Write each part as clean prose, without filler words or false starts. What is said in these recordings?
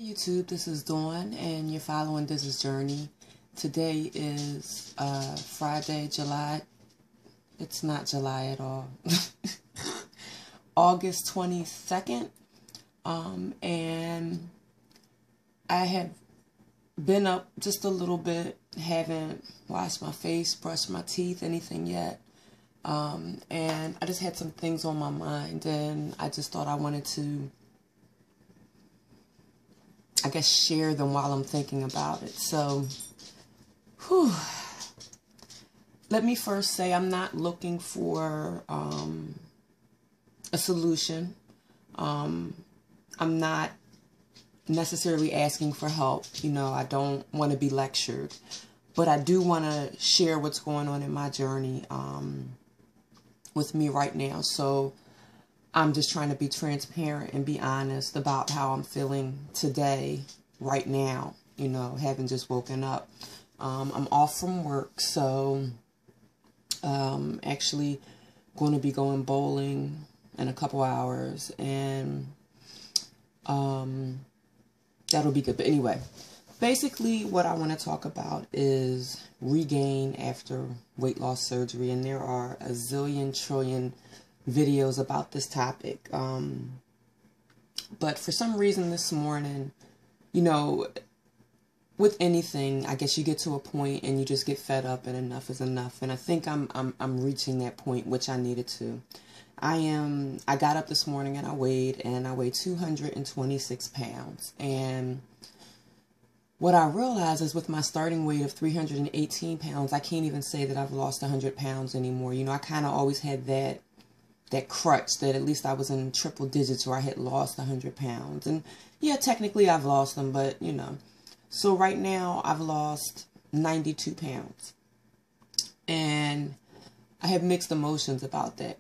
YouTube, this is Dawn, and you're following This Journey. Today is Friday, July. It's not July at all. August 22nd. And I have been up just a little bit. Haven't washed my face, brushed my teeth, anything yet. And I just had some things on my mind, and I just thought I wanted to, I guess, share them while I'm thinking about it. So, let me first say I'm not looking for a solution. I'm not necessarily asking for help. You know, I don't want to be lectured, but I do want to share what's going on in my journey with me right now. So I'm just trying to be transparent and be honest about how I'm feeling today, right now, you know, having just woken up. I'm off from work, so actually going to be going bowling in a couple hours, and that'll be good. But anyway, basically what I want to talk about is regain after weight loss surgery, and there are a zillion trillion videos about this topic. But for some reason this morning, you know, with anything, I guess you get to a point and you just get fed up and enough is enough. And I think I'm reaching that point, which I needed to. I got up this morning and I weighed 226 pounds. And what I realized is with my starting weight of 318 pounds, I can't even say that I've lost 100 pounds anymore. You know, I kind of always had that crutch that at least I was in triple digits where I had lost 100 pounds. And yeah, technically I've lost them, but you know. So right now I've lost 92 pounds. And I have mixed emotions about that.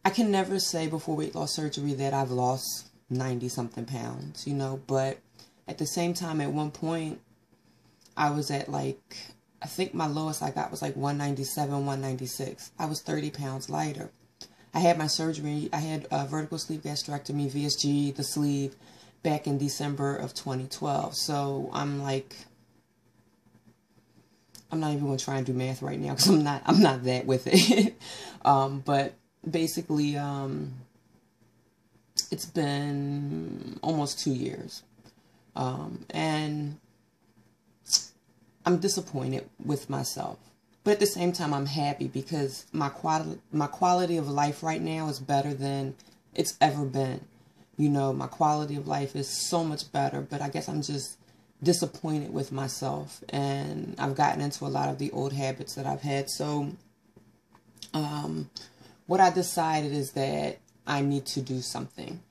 I can never say before weight loss surgery that I've lost 90 something pounds, you know, but at the same time, at one point I was at I think my lowest I got was like 197, 196. I was 30 pounds lighter. I had my surgery. I had a vertical sleeve gastrectomy, VSG, the sleeve, back in December of 2012. So I'm not even going to try and do math right now because I'm not that with it. But basically, it's been almost 2 years. And I'm disappointed with myself. But at the same time, I'm happy because my quality of life right now is better than it's ever been. You know, my quality of life is so much better, but I guess I'm just disappointed with myself. And I've gotten into a lot of the old habits that I've had. So what I decided is that I need to do something.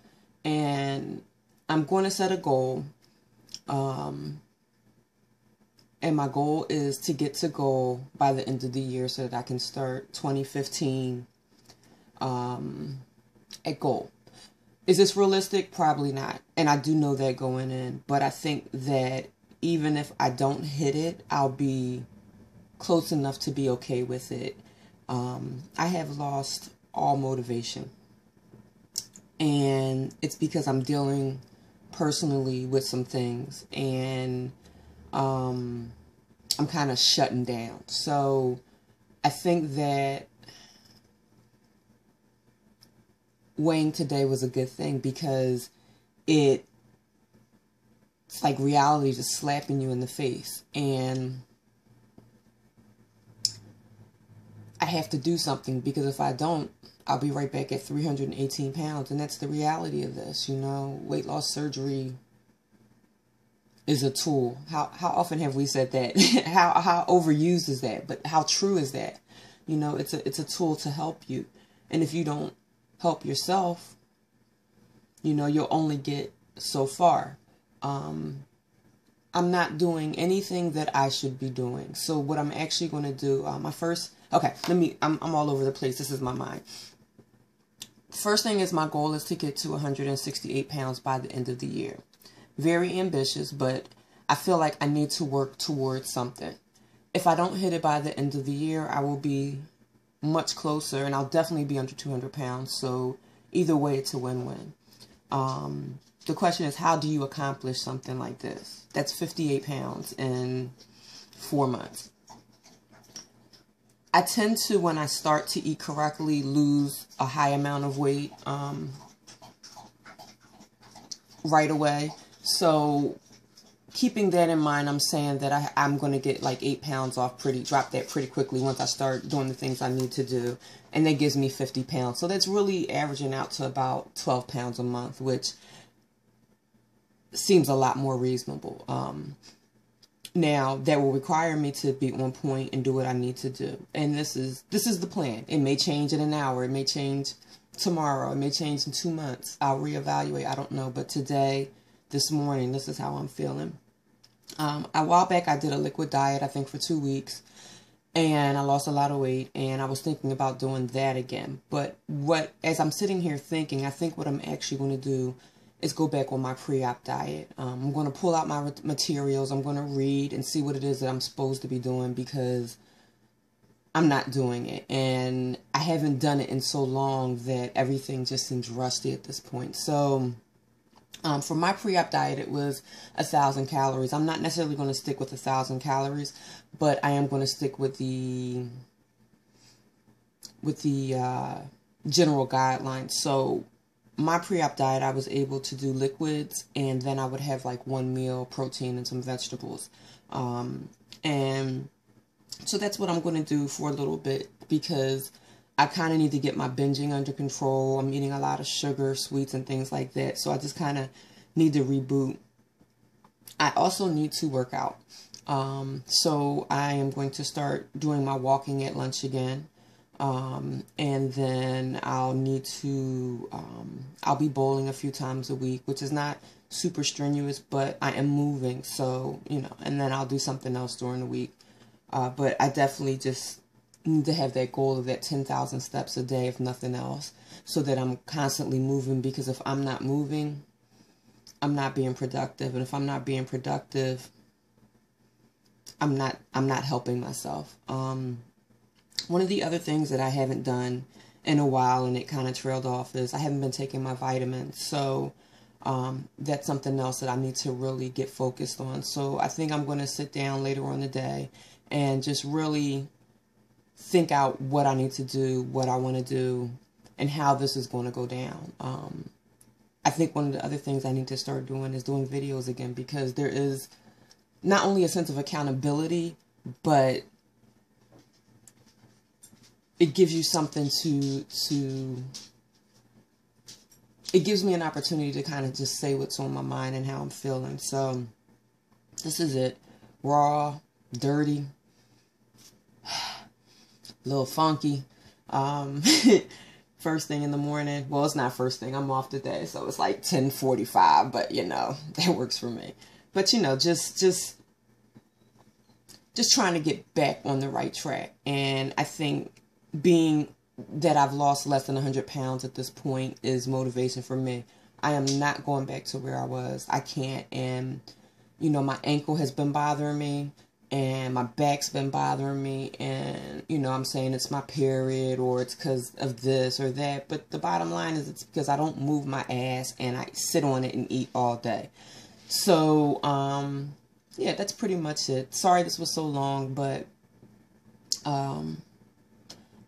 And I'm going to set a goal. And my goal is to get to goal by the end of the year so that I can start 2015 at goal. Is this realistic? Probably not. And I do know that going in. But I think that even if I don't hit it, I'll be close enough to be okay with it. I have lost all motivation. And it's because I'm dealing personally with some things. And I'm kind of shutting down. So I think that weighing today was a good thing because it's like reality just slapping you in the face. And I have to do something because if I don't, I'll be right back at 318 pounds. And that's the reality of this, you know. Weight loss surgery is a tool. How often have we said that? how overused is that? But how true is that? You know, it's a tool to help you. And if you don't help yourself, you know, you'll only get so far. I'm not doing anything that I should be doing. So what I'm actually going to do, I'm all over the place. This is my mind. First thing is my goal is to get to 168 pounds by the end of the year. Very ambitious, but I feel like I need to work towards something. If I don't hit it by the end of the year, I will be much closer, and I'll definitely be under 200 pounds. So either way, it's a win-win. the question is, how do you accomplish something like this? That's 58 pounds in 4 months. I tend to, when I start to eat correctly, lose a high amount of weight right away. So keeping that in mind, I'm saying that I'm going to get like 8 pounds off drop that pretty quickly once I start doing the things I need to do. And that gives me 50 pounds. So that's really averaging out to about 12 pounds a month, which seems a lot more reasonable. Now, that will require me to be on point and do what I need to do. And this is the plan. It may change in an hour. It may change tomorrow. It may change in 2 months. I'll reevaluate. I don't know. But today, this morning, this is how I'm feeling. A while back, I did a liquid diet, I think, for 2 weeks. And I lost a lot of weight. And I was thinking about doing that again. But as I'm sitting here thinking, I think what I'm actually going to do is go back on my pre-op diet. I'm going to pull out my materials. I'm going to read and see what it is that I'm supposed to be doing, because I'm not doing it. And I haven't done it in so long that everything just seems rusty at this point. So for my pre-op diet, it was 1,000 calories. I'm not necessarily going to stick with 1,000 calories, but I am going to stick with the general guidelines. So my pre-op diet, I was able to do liquids, and then I would have like 1 meal, protein, and some vegetables. And so that's what I'm going to do for a little bit, because I kind of need to get my binging under control. I'm eating a lot of sugar, sweets, and things like that. So I just kind of need to reboot. I also need to work out. So I am going to start doing my walking at lunch again. And then I'll need to, I'll be bowling a few times a week, which is not super strenuous, but I am moving. So, and then I'll do something else during the week. But I definitely just need to have that goal of that 10,000 steps a day, if nothing else, so that I'm constantly moving, because if I'm not moving, I'm not being productive. And if I'm not being productive, I'm not helping myself. One of the other things that I haven't done in a while, and it kind of trailed off, is I haven't been taking my vitamins. So that's something else that I need to really get focused on. So I think I'm going to sit down later on the day and just really think out what I need to do, what I want to do, and how this is going to go down. I think one of the other things I need to start doing is doing videos again, because there is not only a sense of accountability, but it gives you something it gives me an opportunity to kind of just say what's on my mind and how I'm feeling. So this is it. Raw, dirty, a little funky. First thing in the morning. Well, it's not first thing. I'm off today, so it's like 10:45, but that works for me. But just trying to get back on the right track. And I think being that I've lost less than 100 pounds at this point is motivation for me. I am not going back to where I was. I can't. And, my ankle has been bothering me, and my back's been bothering me. And, I'm saying it's my period, or it's because of this or that. But the bottom line is it's because I don't move my ass and I sit on it and eat all day. So, yeah, that's pretty much it. Sorry this was so long, but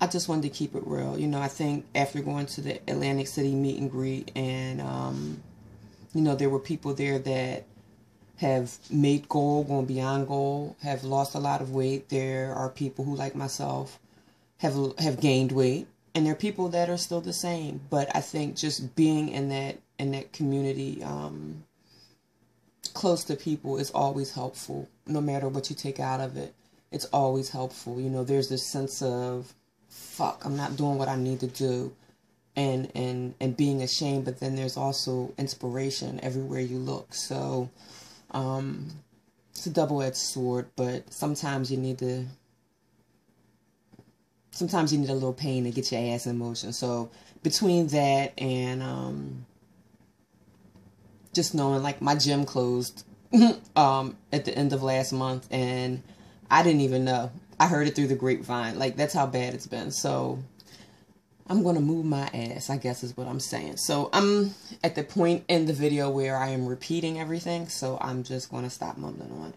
I just wanted to keep it real. I think after going to the Atlantic City meet and greet, and, there were people there that have made goal, going beyond goal, have lost a lot of weight. There are people who, like myself, have gained weight, and there are people that are still the same. But I think just being in that community, close to people, is always helpful. No matter what you take out of it, it's always helpful. There's this sense of, fuck, I'm not doing what I need to do, and being ashamed, but then there's also inspiration everywhere you look. So it's a double-edged sword, but sometimes you need a little pain to get your ass in motion. So between that and just knowing, like, my gym closed at the end of last month, and I didn't even know. I heard it through the grapevine. Like, that's how bad it's been. So I'm going to move my ass, I guess is what I'm saying. So I'm at the point in the video where I am repeating everything. So I'm just going to stop mumbling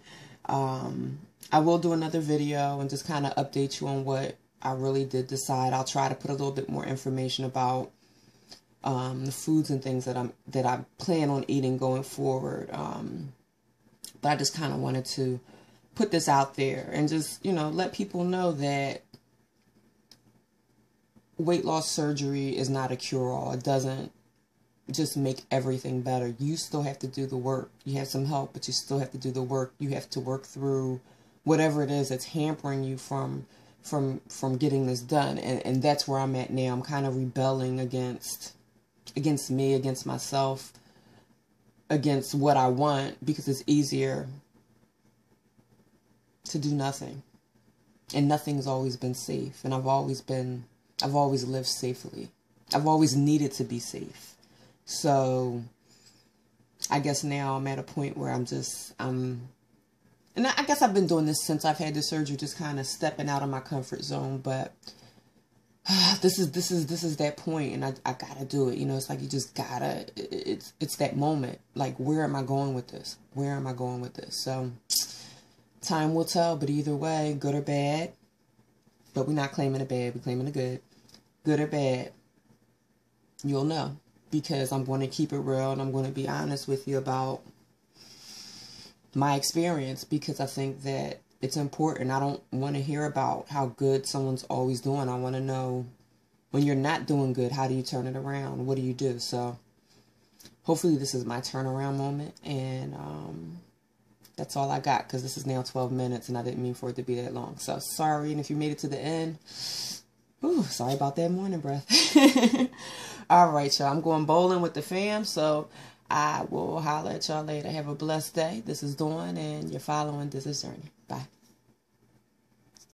on. I will do another video and just kind of update you on what I really did decide. I'll try to put a little bit more information about the foods and things that I plan on eating going forward. But I just kind of wanted to put this out there and just, you know, let people know that weight loss surgery is not a cure-all. It doesn't just make everything better. You still have to do the work. You have some help, but you still have to do the work. You have to work through whatever it is that's hampering you from getting this done. And that's where I'm at now. I'm kind of rebelling against me, against myself, against what I want, because it's easier to do nothing. And nothing's always been safe. And I've always lived safely. I've always needed to be safe. So I guess now I'm at a point where and I guess I've been doing this since I've had the surgery, just kind of stepping out of my comfort zone. But this is that point, and I gotta do it. You know, it's like you just gotta. It's that moment. Like, where am I going with this? Where am I going with this? So time will tell. But either way, good or bad. But we're not claiming the bad. We're claiming the good. Good or bad, you'll know, because I'm going to keep it real and I'm going to be honest with you about my experience, because I think that it's important. I don't want to hear about how good someone's always doing. I want to know, when you're not doing good, how do you turn it around? What do you do? So hopefully this is my turnaround moment, and that's all I got, because this is now 12 minutes and I didn't mean for it to be that long. So sorry, and if you made it to the end, ooh, sorry about that morning breath. All right, y'all. I'm going bowling with the fam, so I will holler at y'all later. Have a blessed day. This is Dawn, and you're following This Is Journey. Bye.